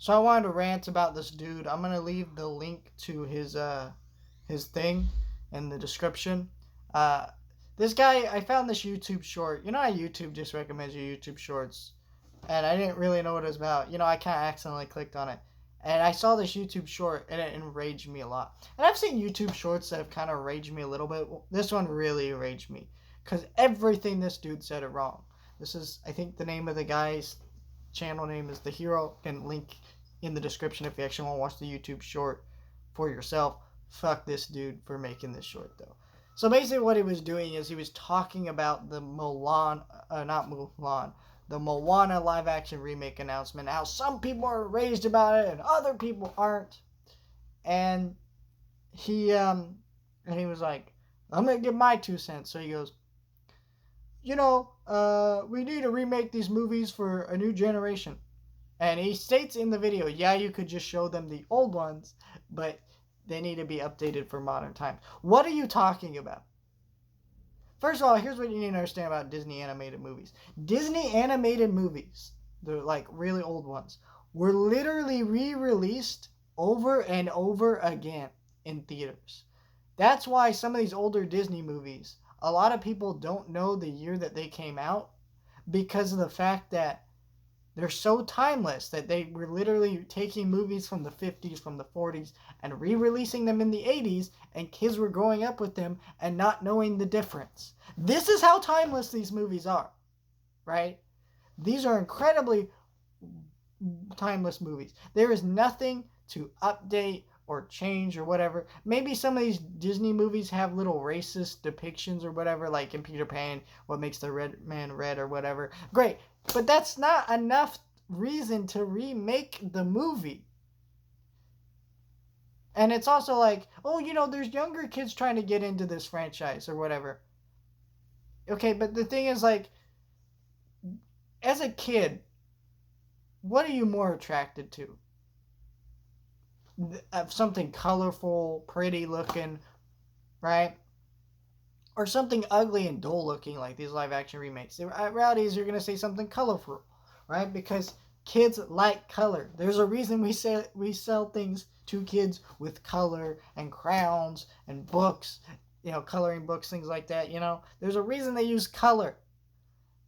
So I wanted to rant about this dude. I'm gonna leave the link to his thing in the description. Uh, this guy, I found this YouTube short. You know how YouTube just recommends you YouTube shorts, and I didn't really know what it was about. I kind of accidentally clicked on it, and I saw this YouTube short, and it enraged me a lot. And I've seen YouTube shorts that have kind of enraged me a little bit. This one really enraged me because everything this dude said is wrong. This is, I think, the name of the guy's channel name is The Hero, and link in the description if you actually want to watch the YouTube short for yourself. Fuck this dude for making this short though. So basically, what he was doing is he was talking about the not Mulan, the Moana live action remake announcement. How some people are raised about it and other people aren't. And he was like, "I'm gonna give my 2 cents." So he goes, we need to remake these movies for a new generation. And he states in the video, yeah, you could just show them the old ones, but they need to be updated for modern times. What are you talking about? First of all, here's what you need to understand about Disney animated movies. Disney animated movies, the like really old ones, were literally re-released over and over again in theaters. That's why some of these older Disney movies, a lot of people don't know the year that they came out because of the fact that they're so timeless that they were literally taking movies from the 50s, from the 40s, and re-releasing them in the 80s, and kids were growing up with them and not knowing the difference. This is how timeless these movies are, right? These are incredibly timeless movies. There is nothing to update or change or whatever. Maybe some of these Disney movies have little racist depictions or whatever, like in Peter Pan, what makes the red man red or whatever. Great, but that's not enough reason to remake the movie. And it's also like, oh, there's younger kids trying to get into this franchise or whatever. Okay, but the thing is, like, as a kid, what are you more attracted to? Something colorful, pretty looking, right? Or something ugly and dull looking like these live action remakes. The reality is you're going to say something colorful, right? Because kids like color. There's a reason we sell things to kids with color and crowns and books, coloring books, things like that, There's a reason they use color.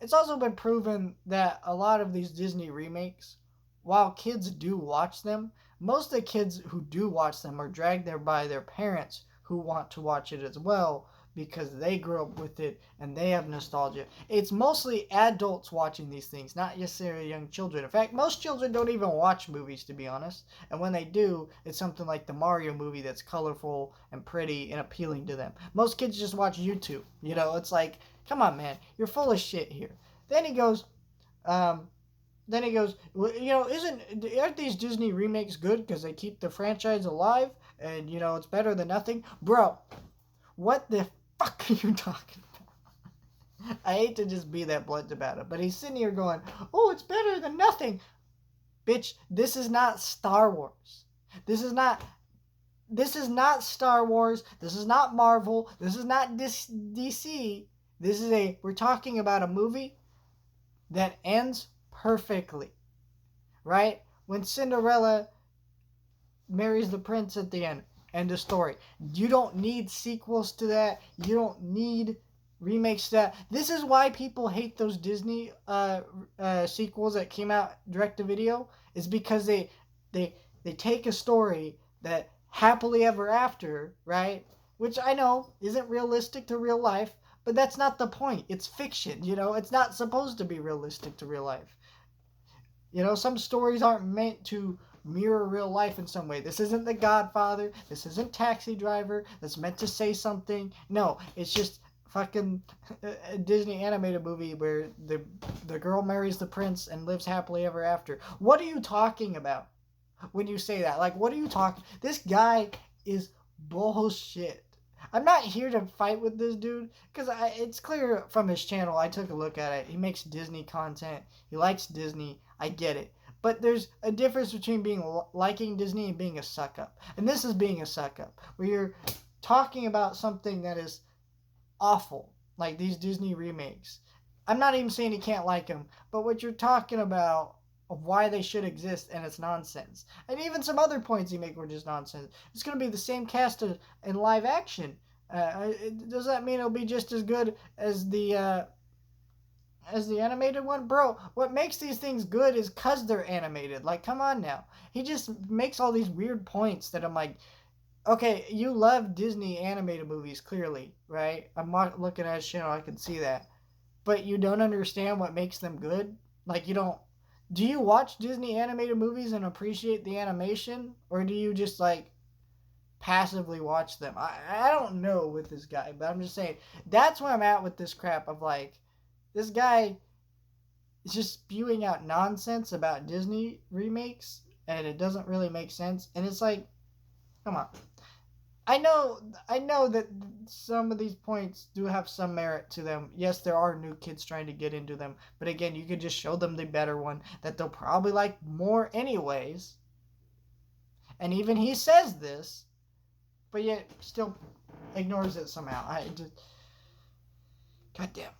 It's also been proven that a lot of these Disney remakes, while kids do watch them, most of the kids who do watch them are dragged there by their parents who want to watch it as well because they grew up with it and they have nostalgia. It's mostly adults watching these things, not necessarily young children. In fact, most children don't even watch movies, to be honest. And when they do, it's something like the Mario movie that's colorful and pretty and appealing to them. Most kids just watch YouTube. It's like, come on, man, you're full of shit here. Then he goes, um, well, aren't these Disney remakes good because they keep the franchise alive and it's better than nothing, bro? What the fuck are you talking about? I hate to just be that blunt about it, but he's sitting here going, "Oh, it's better than nothing." Bitch, this is not Star Wars. This is not Star Wars. This is not Marvel. This is not DC. We're talking about a movie that ends perfectly, right? When Cinderella marries the prince at the end of story. You don't need sequels to that. You don't need remakes to that. This is why people hate those Disney sequels that came out direct to video. Is because they take a story that happily ever after, right? Which I know isn't realistic to real life, but that's not the point. It's fiction, It's not supposed to be realistic to real life. Some stories aren't meant to mirror real life in some way. This isn't The Godfather. This isn't Taxi Driver. That's meant to say something. No, it's just fucking a Disney animated movie where the girl marries the prince and lives happily ever after. What are you talking about when you say that? Like, what are you talking? This guy is bullshit. I'm not here to fight with this dude because it's clear from his channel. I took a look at it. He makes Disney content. He likes Disney. I get it. But there's a difference between liking Disney and being a suck up. And this is being a suck up, where you're talking about something that is awful, like these Disney remakes. I'm not even saying you can't like them, but what you're talking about of why they should exist, and it's nonsense. And even some other points he make were just nonsense. It's going to be the same cast in live action. Does that mean it'll be just as good as the animated one? Bro, what makes these things good is because they're animated. Like, come on now. He just makes all these weird points that I'm like, okay, you love Disney animated movies, clearly, right? I'm not looking at his channel, I can see that. But you don't understand what makes them good? Like, you don't. Do you watch Disney animated movies and appreciate the animation? Or do you just, like, passively watch them? I don't know with this guy, but I'm just saying, that's where I'm at with this crap of, like, this guy is just spewing out nonsense about Disney remakes, and it doesn't really make sense. And it's like, come on. I know that some of these points do have some merit to them. Yes, there are new kids trying to get into them, but again, you could just show them the better one that they'll probably like more anyways. And even he says this, but yet still ignores it somehow. I just, goddamn.